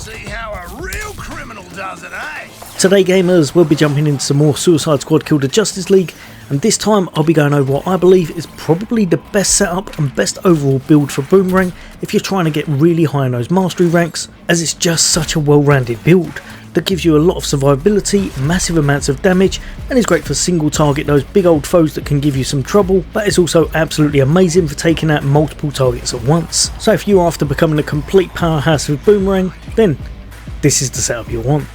See how a real criminal does it, eh? Today gamers, we'll be jumping into some more Suicide Squad Kill the Justice League, and this time I'll be going over what I believe is probably the best setup and best overall build for Boomerang if you're trying to get really high in those mastery ranks, as it's just such a well-rounded build that gives you a lot of survivability, massive amounts of damage, and is great for single target those big old foes that can give you some trouble, but it's also absolutely amazing for taking out multiple targets at once. So if you're after becoming a complete powerhouse with Boomerang, then this is the setup you'll want.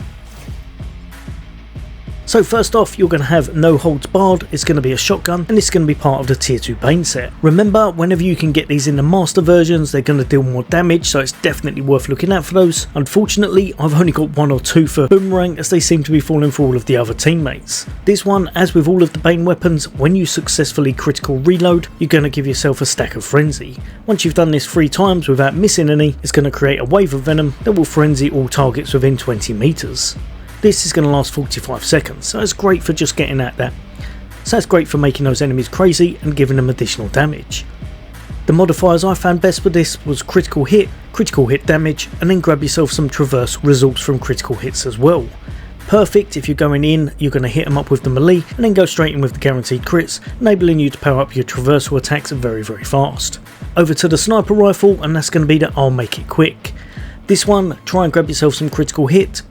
So first off, you're going to have no holds barred. It's going to be a shotgun, and it's going to be part of the tier 2 Bane set. Remember, whenever you can get these in the master versions, they're going to deal more damage, so it's definitely worth looking out for those. Unfortunately, I've only got 1 or 2 for Boomerang, as they seem to be falling for all of the other teammates. This one, as with all of the Bane weapons, when you successfully critical reload, you're going to give yourself a stack of frenzy. Once you've done this 3 times without missing any, it's going to create a wave of venom that will frenzy all targets within 20 meters. This is going to last 45 seconds, so it's great for just getting at that. So it's great for making those enemies crazy and giving them additional damage. The modifiers I found best for this was critical hit damage, and then grab yourself some traverse results from critical hits as well. Perfect if you're going in, you're going to hit them up with the melee and then go straight in with the guaranteed crits, enabling you to power up your traversal attacks very fast. Over to the sniper rifle, and that's going to be the I'll make it quick. This one, try and grab yourself some critical hit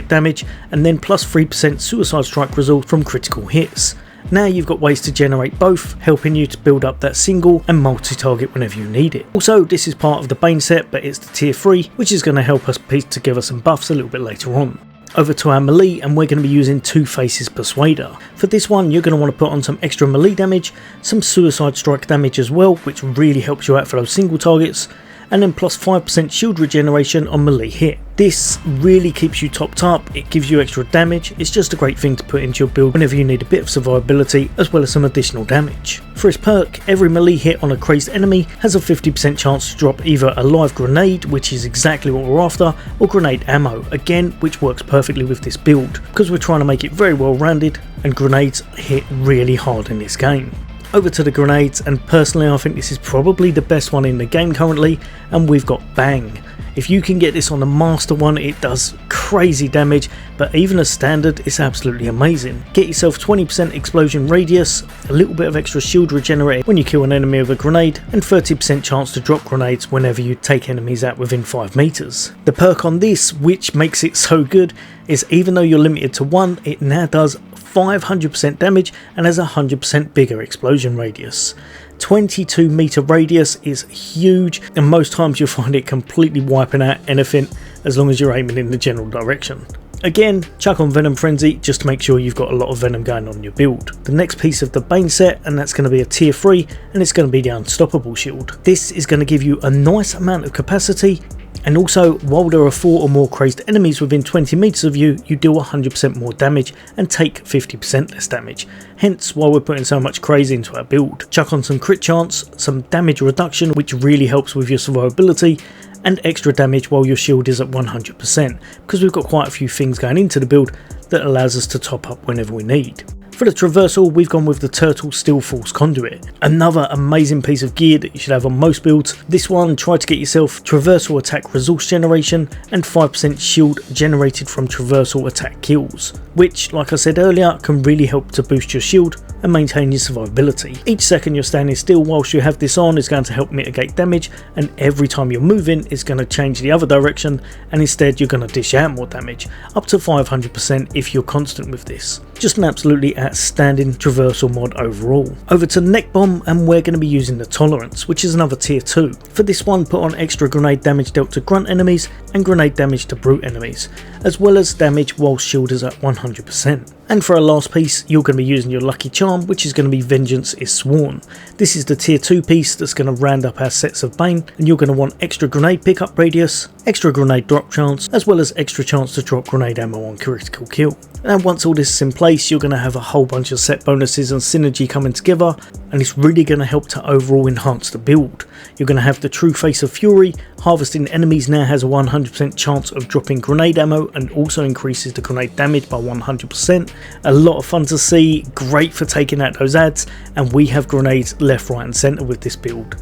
damage, and then plus 3% suicide strike result from critical hits. Now you've got ways to generate both, helping you to build up that single and multi-target whenever you need it. Also, this is part of the Bane set, but it's the tier 3, which is going to help us piece together some buffs a little bit later on. Over to our melee, and we're going to be using 2 Faces Persuader. For this one, you're going to want to put on some extra melee damage, some suicide strike damage as well, which really helps you out for those single targets, and then plus 5% shield regeneration on melee hit. This really keeps you topped up, it gives you extra damage, it's just a great thing to put into your build whenever you need a bit of survivability as well as some additional damage. For its perk, every melee hit on a crazed enemy has a 50% chance to drop either a live grenade, which is exactly what we're after, or grenade ammo, again which works perfectly with this build, because we're trying to make it very well rounded and grenades hit really hard in this game. Over to the grenades, and personally I think this is probably the best one in the game currently, and we've got Bang. If you can get this on the master one, it does crazy damage, but even as standard it's absolutely amazing. Get yourself 20% explosion radius, a little bit of extra shield regenerated when you kill an enemy with a grenade, and 30% chance to drop grenades whenever you take enemies out within 5 meters. The perk on this, which makes it so good, is even though you're limited to 1, it now does 500% damage and has a 100% bigger explosion radius. 22 meter radius is huge, and most times you'll find it completely wiping out anything as long as you're aiming in the general direction. Again, chuck on Venom Frenzy just to make sure you've got a lot of venom going on in your build. The next piece of the Bane set, and that's going to be a tier 3, and it's going to be the Unstoppable Shield. This is going to give you a nice amount of capacity, and also while there are 4 or more crazed enemies within 20 meters of you, you deal 100% more damage and take 50% less damage. Hence why we're putting so much craze into our build. Chuck on some crit chance, some damage reduction which really helps with your survivability, and extra damage while your shield is at 100%, because we've got quite a few things going into the build that allows us to top up whenever we need. For the traversal, we've gone with the Turtle Steel Force Conduit, another amazing piece of gear that you should have on most builds. This one, try to get yourself traversal attack resource generation and 5% shield generated from traversal attack kills, which, like I said earlier, can really help to boost your shield and maintain your survivability. Each second you're standing still whilst you have this on is going to help mitigate damage, and every time you're moving it's going to change the other direction, and instead you're going to dish out more damage, up to 500% if you're constant with this. Just an absolutely outstanding traversal mod overall. Over to Neck Bomb, and we're going to be using the Tolerance, which is another tier 2. For this one, put on extra grenade damage dealt to grunt enemies and grenade damage to brute enemies, as well as damage while shield is at 100%. And for our last piece, you're going to be using your lucky charm, which is going to be Vengeance is Sworn. This is the tier 2 piece that's going to round up our sets of Bane, and you're going to want extra grenade pickup radius, extra grenade drop chance, as well as extra chance to drop grenade ammo on critical kill. And once all this is in place, you're going to have a whole bunch of set bonuses and synergy coming together, and it's really going to help to overall enhance the build. You're going to have the True Face of Fury. Harvesting enemies now has a 100% chance of dropping grenade ammo and also increases the grenade damage by 100%. A lot of fun to see, great for taking out those ads, and we have grenades left, right and centre with this build.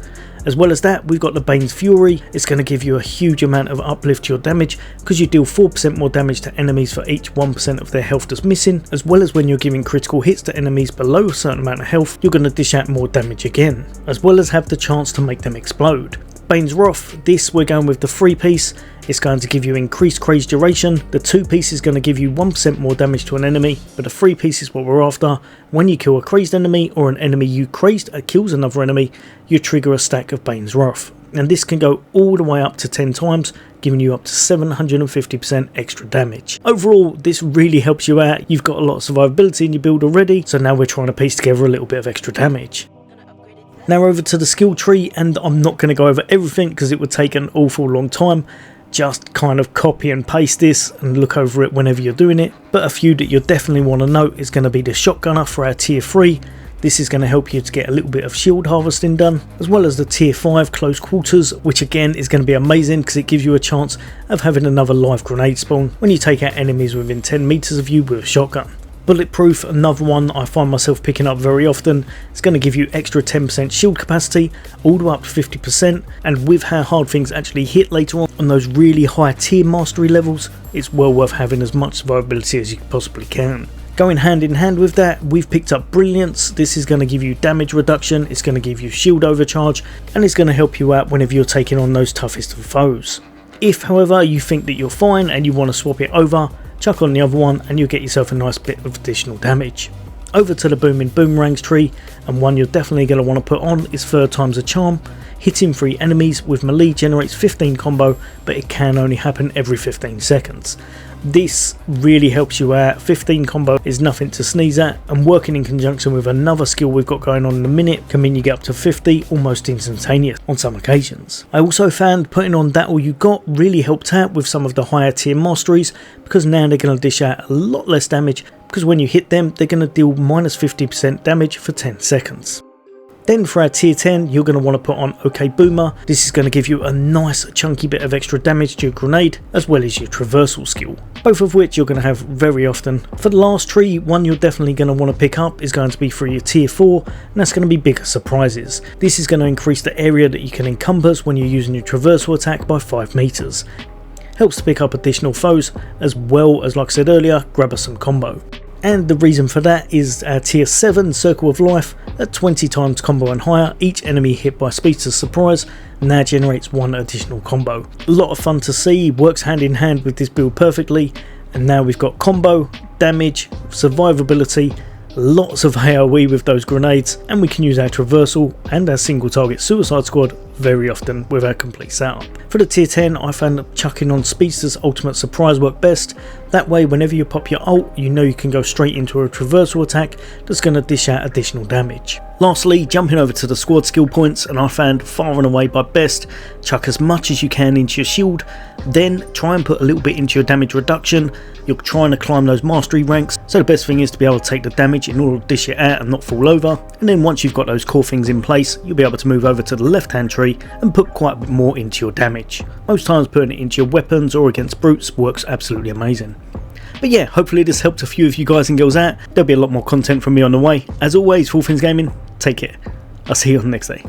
As well as that, we've got the Bane's Fury. It's going to give you a huge amount of uplift to your damage because you deal 4% more damage to enemies for each 1% of their health that's missing, as well as when you're giving critical hits to enemies below a certain amount of health, you're going to dish out more damage again, as well as have the chance to make them explode. Bane's Wrath, this we're going with the 3-piece. It's going to give you increased craze duration. The 2-piece is going to give you 1% more damage to an enemy, but the 3-piece is what we're after. When you kill a crazed enemy or an enemy you crazed kills another enemy, you trigger a stack of Bane's Wrath. And this can go all the way up to 10 times, giving you up to 750% extra damage. Overall, this really helps you out. You've got a lot of survivability in your build already, so now we're trying to piece together a little bit of extra damage. Now over to the skill tree, and I'm not going to go over everything because it would take an awful long time. Just kind of copy and paste this and look over it whenever you're doing it. But a few that you'll definitely want to note is going to be the shotgunner for our tier 3. This is going to help you to get a little bit of shield harvesting done, as well as the tier 5 close quarters, which again is going to be amazing because it gives you a chance of having another live grenade spawn when you take out enemies within 10 meters of you with a shotgun. Bulletproof, another one I find myself picking up very often. It's going to give you extra 10% shield capacity, all the way up to 50%, and with how hard things actually hit later on those really high tier mastery levels, it's well worth having as much survivability as you possibly can. Going hand in hand with that, we've picked up Brilliance. This is going to give you damage reduction, it's going to give you shield overcharge, and it's going to help you out whenever you're taking on those toughest of foes. If however you think that you're fine and you want to swap it over, chuck on the other one and you'll get yourself a nice bit of additional damage. Over to the Boomerang's tree, and one you're definitely going to want to put on is 3rd times a charm. Hitting 3 enemies with melee generates 15 combo, but it can only happen every 15 seconds. This really helps you out. 15 combo is nothing to sneeze at, and working in conjunction with another skill we've got going on in a minute can mean you get up to 50 almost instantaneous on some occasions. I also found putting on That All You Got really helped out with some of the higher tier masteries, because now they're going to dish out a lot less damage, because when you hit them they're going to deal minus 50% damage for 10 seconds. Then for our tier 10, you're going to want to put on OK Boomer. This is going to give you a nice chunky bit of extra damage to your grenade, as well as your traversal skill, both of which you're going to have very often. For the last tree, one you're definitely going to want to pick up is going to be for your tier 4, and that's going to be Bigger Surprises. This is going to increase the area that you can encompass when you're using your traversal attack by 5 meters. Helps to pick up additional foes, as well as, like I said earlier, grab us some combo. And the reason for that is our tier 7 Circle of Life at 20 times combo and higher. Each enemy hit by Speedster's Surprise now generates 1 additional combo. A lot of fun to see, works hand in hand with this build perfectly, and now we've got combo, damage, survivability, lots of AoE with those grenades, and we can use our traversal and our single target suicide squad very often with our complete setup. For the tier 10, I found chucking on Speedster's Ultimate Surprise work best. That way whenever you pop your ult, you know you can go straight into a traversal attack that's going to dish out additional damage. Lastly, jumping over to the squad skill points, and I found far and away by best, chuck as much as you can into your shield, then try and put a little bit into your damage reduction. You're trying to climb those mastery ranks, so the best thing is to be able to take the damage in order to dish it out and not fall over, and then once you've got those core things in place, you'll be able to move over to the left hand tree and put quite a bit more into your damage. Most times putting it into your weapons or against brutes works absolutely amazing. But yeah, hopefully this helped a few of you guys and girls out. There'll be a lot more content from me on the way. As always, for All Things Gaming, take care. I'll see you on the next day.